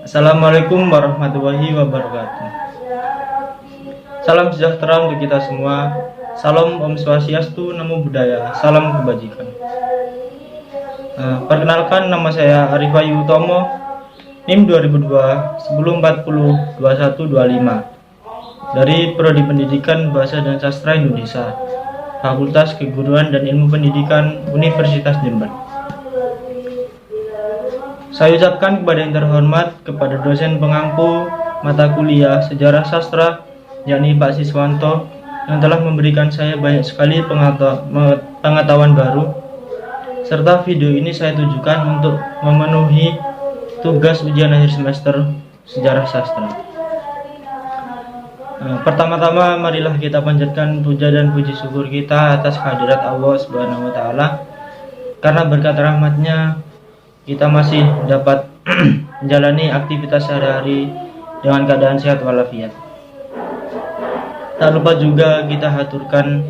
Assalamualaikum warahmatullahi wabarakatuh. Salam sejahtera untuk kita semua. Salam Om Swastiastu, Namo Buddhaya, salam kebajikan. Perkenalkan, nama saya Arif Wayu Utomo, NIM 2002 1040 2125 dari Prodi Pendidikan Bahasa dan Sastra Indonesia, Fakultas Keguruan dan Ilmu Pendidikan Universitas Jember. Saya ucapkan kepada yang terhormat kepada dosen pengampu mata kuliah Sejarah Sastra, yakni Pak Siswanto, yang telah memberikan saya banyak sekali pengetahuan baru, serta video ini saya tujukan untuk memenuhi tugas ujian akhir semester Sejarah Sastra. Pertama-tama marilah kita panjatkan puja dan puji syukur kita atas kehadirat Allah Subhanahu wa Ta'ala, karena berkat rahmatnya kita masih dapat menjalani aktivitas sehari-hari dengan keadaan sehat walafiat. Tak lupa juga kita haturkan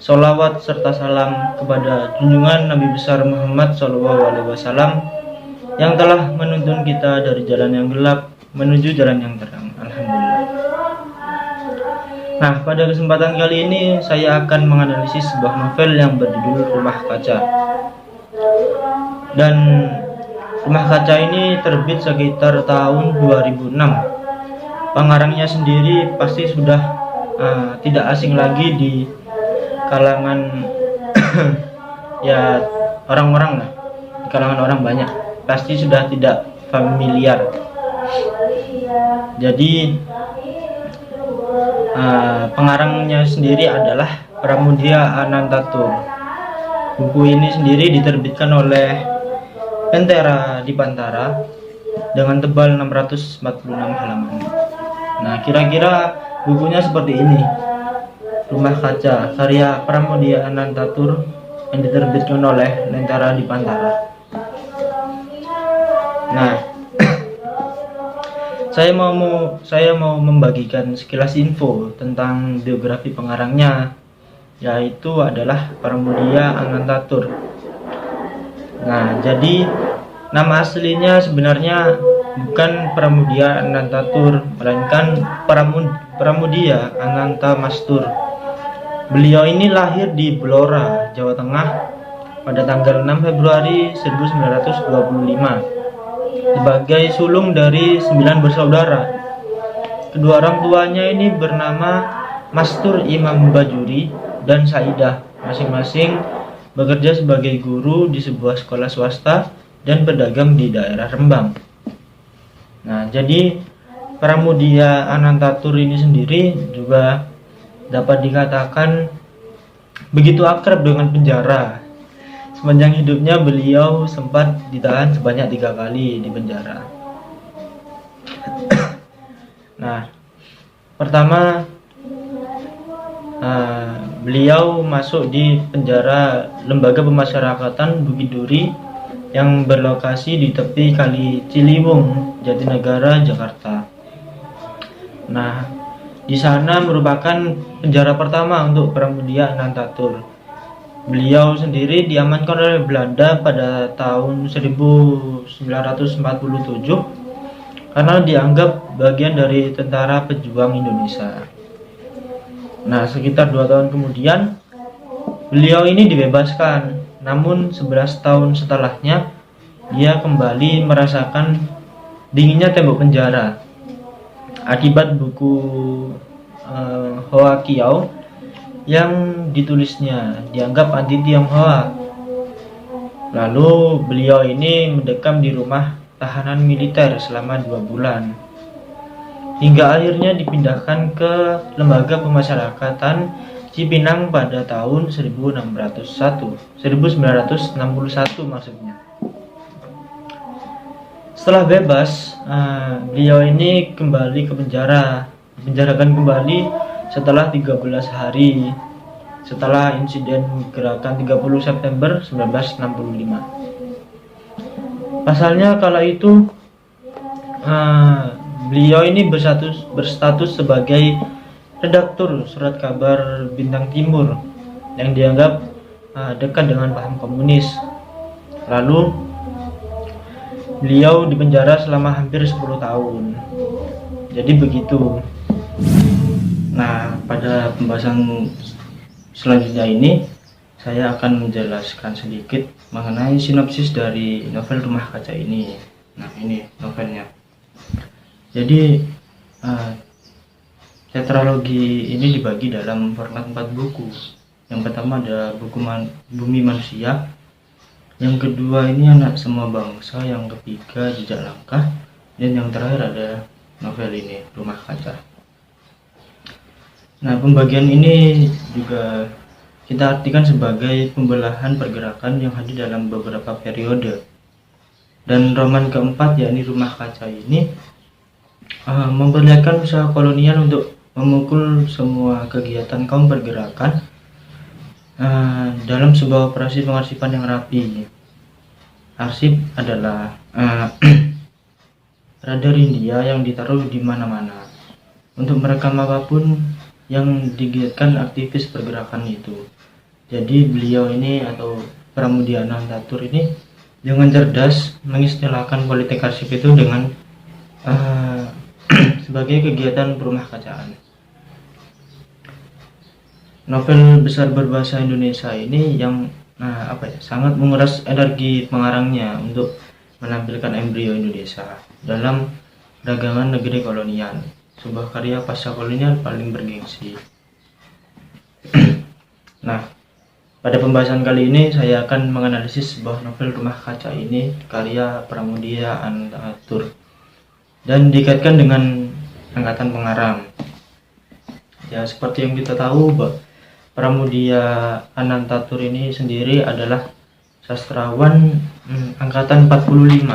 sholawat serta salam kepada junjungan Nabi besar Muhammad SAW yang telah menuntun kita dari jalan yang gelap menuju jalan yang terang. Alhamdulillah. Nah, pada kesempatan kali ini saya akan menganalisis sebuah novel yang berjudul Rumah Kaca. Dan Rumah Kaca ini terbit sekitar tahun 2006. Pengarangnya sendiri pasti sudah tidak asing lagi di kalangan ya orang-orang lah, di kalangan orang banyak pasti sudah tidak familiar. Jadi pengarangnya sendiri adalah Pramudia Anantatur. Buku ini sendiri diterbitkan oleh Pentera Dipantara dengan tebal 646 halaman. Nah, kira-kira bukunya seperti ini. Rumah Kaca, karya Pramudia Anantatur yang diterbitkan oleh Pentera Dipantara. Nah, saya mau membagikan sekilas info tentang biografi pengarangnya, yaitu adalah Pramudia Anantatur. Nah, jadi nama aslinya sebenarnya bukan Pramudia Anantatur, melainkan Pramudia Anantamastur. Beliau ini lahir di Blora, Jawa Tengah pada tanggal 6 Februari 1925 sebagai sulung dari 9 bersaudara. Kedua orang tuanya ini bernama Mastur Imam Bajuri dan Saidah, masing-masing bekerja sebagai guru di sebuah sekolah swasta dan berdagang di daerah Rembang. Nah, jadi Pramudia Anantatur ini sendiri juga dapat dikatakan begitu akrab dengan penjara. Sepanjang hidupnya beliau sempat ditahan sebanyak 3 kali di penjara. Nah, pertama beliau masuk di penjara Lembaga Pemasyarakatan Bukit Duri yang berlokasi di tepi Kali Ciliwung, Jatinegara, Jakarta. Nah, di sana merupakan penjara pertama untuk Pramudia Anantatur. Beliau sendiri diamankan oleh Belanda pada tahun 1947 karena dianggap bagian dari Tentara Pejuang Indonesia. Nah, sekitar 2 tahun kemudian beliau ini dibebaskan, namun 11 tahun setelahnya dia kembali merasakan dinginnya tembok penjara akibat buku Hoa Kiau yang ditulisnya dianggap anti Tionghoa. Lalu beliau ini mendekam di rumah tahanan militer selama 2 bulan hingga akhirnya dipindahkan ke Lembaga Pemasyarakatan Cipinang pada tahun 1961 maksudnya. Setelah bebas, beliau ini kembali ke penjara, dipenjarakan kembali setelah 13 hari setelah insiden gerakan 30 September 1965. Pasalnya kala itu beliau ini berstatus sebagai redaktur surat kabar Bintang Timur yang dianggap dekat dengan paham komunis. Lalu beliau dipenjara selama hampir 10 tahun. Jadi begitu. Nah, pada pembahasan selanjutnya ini saya akan menjelaskan sedikit mengenai sinopsis dari novel Rumah Kaca ini. Nah, ini novelnya. Jadi tetralogi ini dibagi dalam format 4 buku. Yang pertama ada buku Bumi Manusia, yang kedua ini Anak Semua Bangsa, yang ketiga Jejak Langkah, dan yang terakhir ada novel ini Rumah Kaca. Nah, pembagian ini juga kita artikan sebagai pembelahan pergerakan yang hadir dalam beberapa periode. Dan roman keempat, yakni Rumah Kaca ini memperlihatkan usaha kolonial untuk memukul semua kegiatan kaum pergerakan dalam sebuah operasi pengarsipan yang rapi. Arsip adalah radar India yang ditaruh di mana-mana untuk merekam apapun yang digiatkan aktivis pergerakan itu. Jadi beliau ini atau Pramudia Anantatur ini dengan cerdas mengistilahkan politik arsip itu dengan sebagai kegiatan perumah kacaan. Novel besar berbahasa Indonesia ini yang sangat menguras energi pengarangnya untuk menampilkan embrio Indonesia dalam dagangan negeri kolonial, sebuah karya pasca kolonial paling bergengsi. Nah, pada pembahasan kali ini saya akan menganalisis sebuah novel Rumah Kaca ini karya Pramudia Anantatur dan dikaitkan dengan angkatan pengarang. Ya, seperti yang kita tahu, Pramudia Anantatur ini sendiri adalah sastrawan angkatan 45.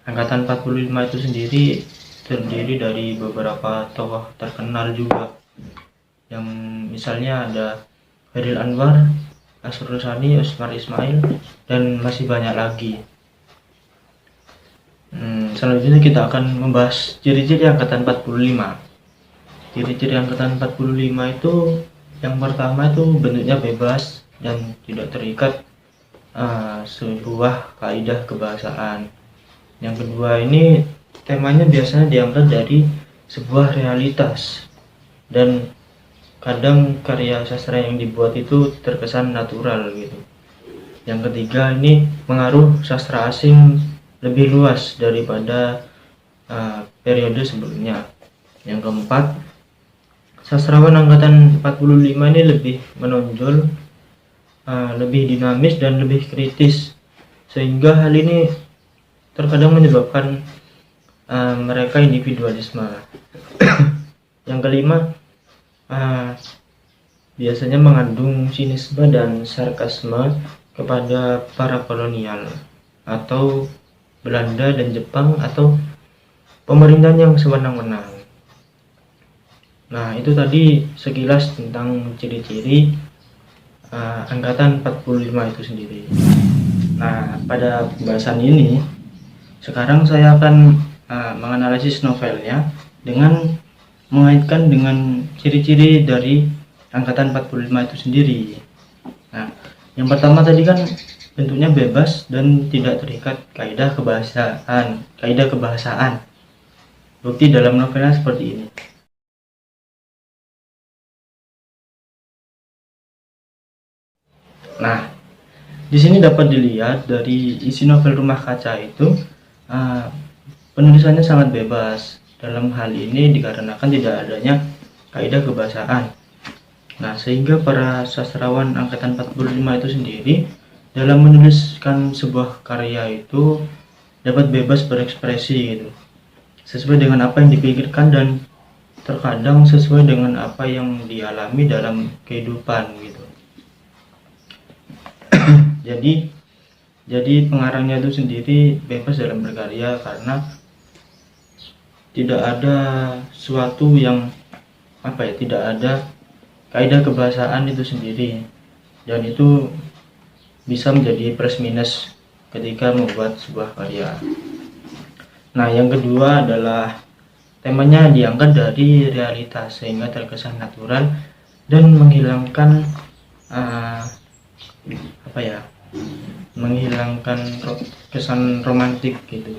Angkatan 45 itu sendiri terdiri dari beberapa tokoh terkenal juga. Yang misalnya ada Khairil Anwar, Asrul Sani, Usmar Ismail, dan masih banyak lagi. Selanjutnya kita akan membahas ciri-ciri angkatan 45. Ciri-ciri angkatan 45 itu yang pertama itu bentuknya bebas dan tidak terikat sebuah kaidah kebahasaan. Yang kedua ini temanya biasanya diangkat dari sebuah realitas dan kadang karya sastra yang dibuat itu terkesan natural gitu. Yang ketiga ini pengaruh sastra asing lebih luas daripada periode sebelumnya. Yang keempat, sastrawan angkatan 45 ini lebih menonjol, lebih dinamis dan lebih kritis, sehingga hal ini terkadang menyebabkan mereka individualisme. Yang kelima, biasanya mengandung sinisme dan sarkasme kepada para kolonial atau Belanda dan Jepang atau pemerintahan yang sewenang-wenang. Nah, itu tadi sekilas tentang ciri-ciri angkatan 45 itu sendiri. Nah, pada pembahasan ini sekarang saya akan menganalisis novelnya dengan mengaitkan dengan ciri-ciri dari angkatan 45 itu sendiri. Nah, yang pertama tadi kan bentuknya bebas dan tidak terikat kaidah kebahasaan. Bukti dalam novelnya seperti ini. Nah, di sini dapat dilihat dari isi novel Rumah Kaca itu penulisannya sangat bebas. Dalam hal ini dikarenakan tidak adanya kaidah kebahasaan. Nah, sehingga para sastrawan angkatan 45 itu sendiri dalam menuliskan sebuah karya itu dapat bebas berekspresi gitu, sesuai dengan apa yang dipikirkan dan terkadang sesuai dengan apa yang dialami dalam kehidupan gitu. Jadi pengarangnya itu sendiri bebas dalam berkarya karena tidak ada suatu yang tidak ada kaidah kebahasaan itu sendiri, dan itu bisa menjadi plus minus ketika membuat sebuah karya. Nah, yang kedua adalah temanya diangkat dari realitas sehingga terkesan natural dan menghilangkan menghilangkan kesan romantik gitu.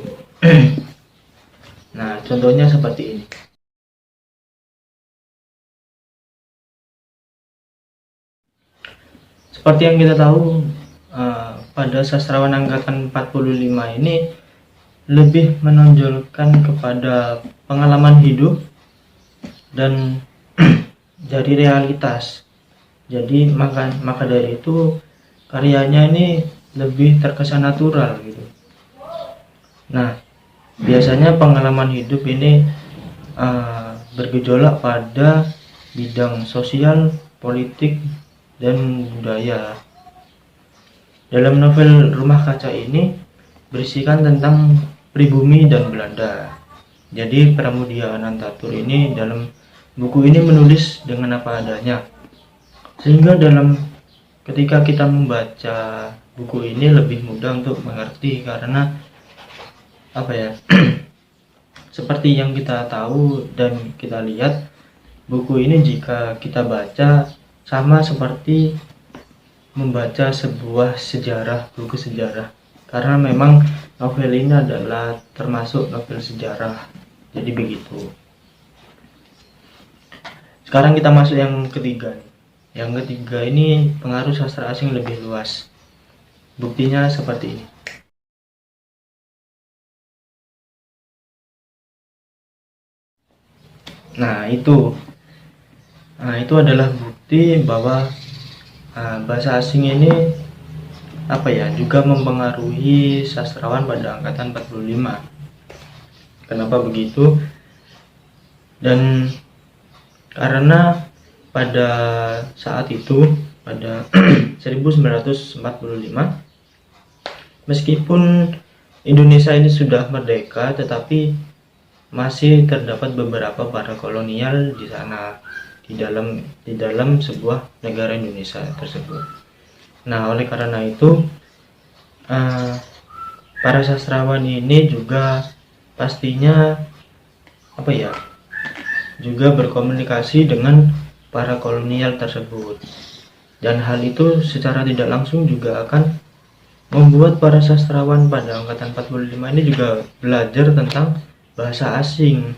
Nah, contohnya seperti ini. Seperti yang kita tahu, pada sastrawan angkatan 45 ini lebih menonjolkan kepada pengalaman hidup dan dari realitas. Jadi maka dari itu karyanya ini lebih terkesan natural gitu. Nah, biasanya pengalaman hidup ini bergejolak pada bidang sosial, politik, dan budaya. Dalam novel Rumah Kaca ini berisikan tentang pribumi dan Belanda. Jadi Pramudia Anantatur ini dalam buku ini menulis dengan apa adanya, sehingga ketika kita membaca buku ini lebih mudah untuk mengerti, karena apa ya, seperti yang kita tahu dan kita lihat, buku ini jika kita baca sama seperti membaca sebuah buku sejarah, karena memang novel ini adalah termasuk novel sejarah. Jadi begitu. Sekarang kita masuk yang ketiga. Yang ketiga ini pengaruh sastra asing lebih luas. Buktinya seperti ini. Nah, itu adalah bukti bahwa bahasa asing ini juga mempengaruhi sastrawan pada angkatan 45. Kenapa begitu? Dan karena pada saat itu, pada 1945, meskipun Indonesia ini sudah merdeka, tetapi masih terdapat beberapa para kolonial di sana, di dalam sebuah negara Indonesia tersebut. Nah, oleh karena itu para sastrawan ini juga pastinya juga berkomunikasi dengan para kolonial tersebut, dan hal itu secara tidak langsung juga akan membuat para sastrawan pada angkatan 45 ini juga belajar tentang bahasa asing.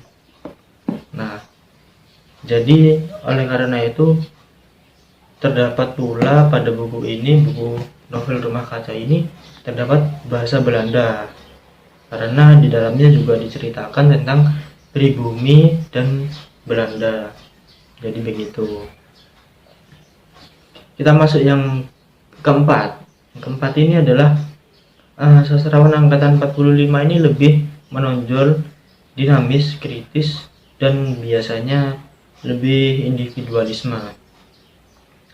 Nah, jadi oleh karena itu terdapat pula pada buku novel Rumah Kaca ini terdapat bahasa Belanda, karena di dalamnya juga diceritakan tentang pribumi dan Belanda. Jadi begitu. Kita masuk yang keempat. Yang keempat ini adalah sastrawan angkatan 45 ini lebih menonjol dinamis, kritis, dan biasanya lebih individualisme.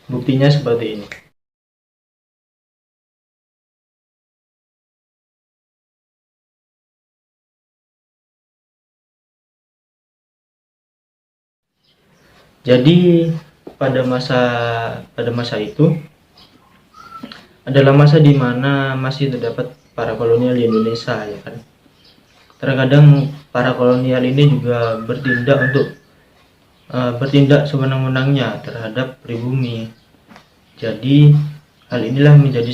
Buktinya seperti ini. Jadi pada masa itu adalah masa di mana masih terdapat para kolonial di Indonesia, ya kan. Terkadang para kolonial ini juga bertindak sewenang-wenangnya terhadap pribumi. Jadi hal inilah menjadi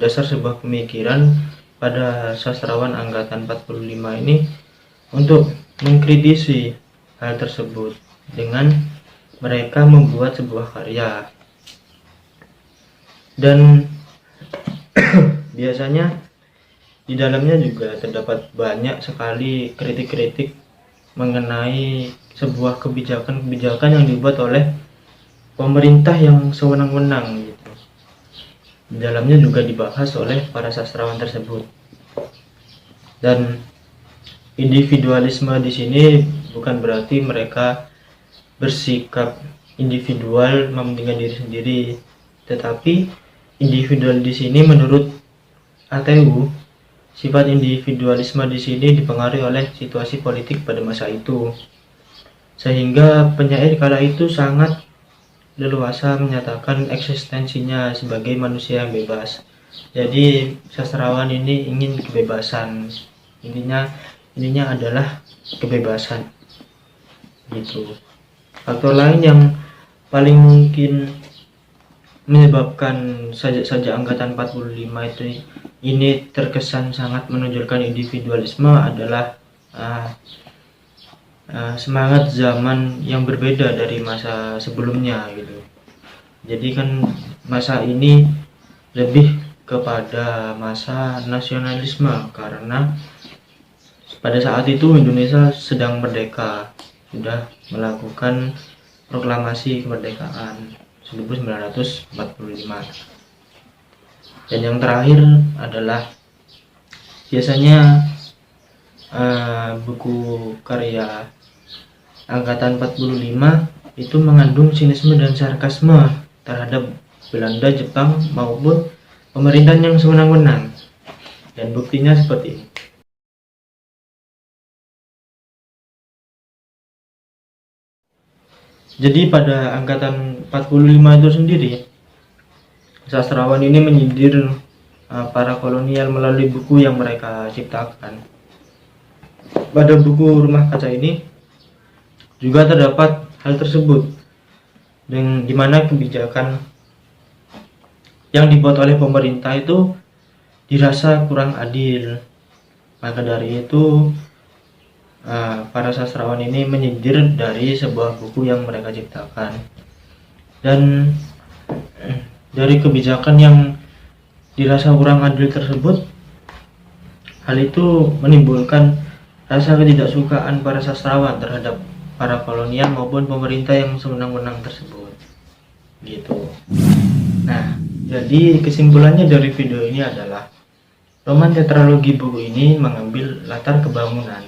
dasar sebuah pemikiran pada sastrawan angkatan 45 ini untuk mengkritisi hal tersebut dengan mereka membuat sebuah karya. Dan biasanya di dalamnya juga terdapat banyak sekali kritik-kritik mengenai sebuah kebijakan yang dibuat oleh pemerintah yang sewenang-wenang gitu. Di dalamnya juga dibahas oleh para sastrawan tersebut. Dan individualisme di sini bukan berarti mereka bersikap individual mementingkan diri sendiri, tetapi individual di sini menurut ATU, sifat individualisme di sini dipengaruhi oleh situasi politik pada masa itu, sehingga penyair kala itu sangat leluasa menyatakan eksistensinya sebagai manusia yang bebas. Jadi sastrawan ini ingin kebebasan, intinya adalah kebebasan gitu. Faktor lain yang paling mungkin menyebabkan sajak angkatan 45 itu ini terkesan sangat menonjolkan individualisme adalah semangat zaman yang berbeda dari masa sebelumnya gitu. Jadi kan masa ini lebih kepada masa nasionalisme, karena pada saat itu Indonesia sedang merdeka, sudah melakukan proklamasi kemerdekaan 1945. Dan yang terakhir adalah biasanya buku karya angkatan 45 itu mengandung sinisme dan sarkasme terhadap Belanda, Jepang maupun pemerintahan yang sewenang-wenang. Dan buktinya seperti ini. Jadi pada angkatan 45 itu sendiri, sastrawan ini menyindir para kolonial melalui buku yang mereka ciptakan. Pada buku Rumah Kaca ini juga terdapat hal tersebut, dan dimana kebijakan yang dibuat oleh pemerintah itu dirasa kurang adil. Maka dari itu para sastrawan ini menyindir dari sebuah buku yang mereka ciptakan. Dan dari kebijakan yang dirasa kurang adil tersebut, hal itu menimbulkan rasa ketidaksukaan para sastrawan terhadap para kolonial maupun pemerintah yang sewenang-wenang tersebut gitu. Nah, jadi kesimpulannya dari video ini adalah roman tetralogi buku ini mengambil latar kebangunan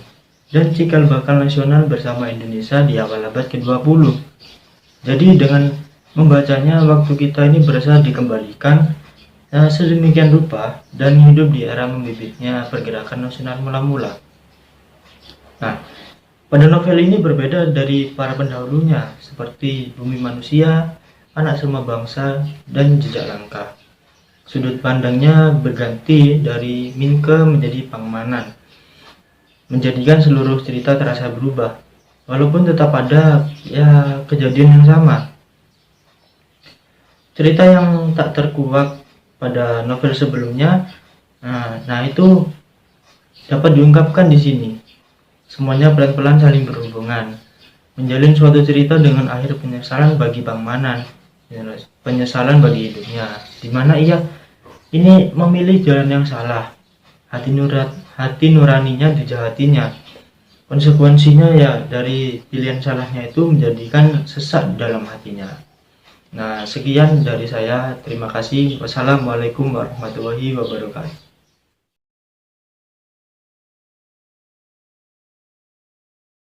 dan cikal bakal nasional bersama Indonesia di awal abad ke-20. Jadi dengan membacanya, waktu kita ini berasa dikembalikan sedemikian rupa dan hidup di era membibitnya pergerakan nasional mula-mula. Nah, pada novel ini berbeda dari para pendahulunya seperti Bumi Manusia, Anak Semua Bangsa, dan Jejak Langkah. Sudut pandangnya berganti dari Minke menjadi Pangemanan, menjadikan seluruh cerita terasa berubah, walaupun tetap ada kejadian yang sama. Cerita yang tak terkuak pada novel sebelumnya, nah itu dapat diungkapkan di sini. Semuanya pelan-pelan saling berhubungan, menjalin suatu cerita dengan akhir penyesalan bagi Pangemanan, penyesalan bagi hidupnya, di mana ia ini memilih jalan yang salah. Hati nuraninya dijahatinya. Konsekuensinya ya dari pilihan salahnya itu menjadikan sesak dalam hatinya. Nah, sekian dari saya. Terima kasih. Wassalamualaikum warahmatullahi wabarakatuh.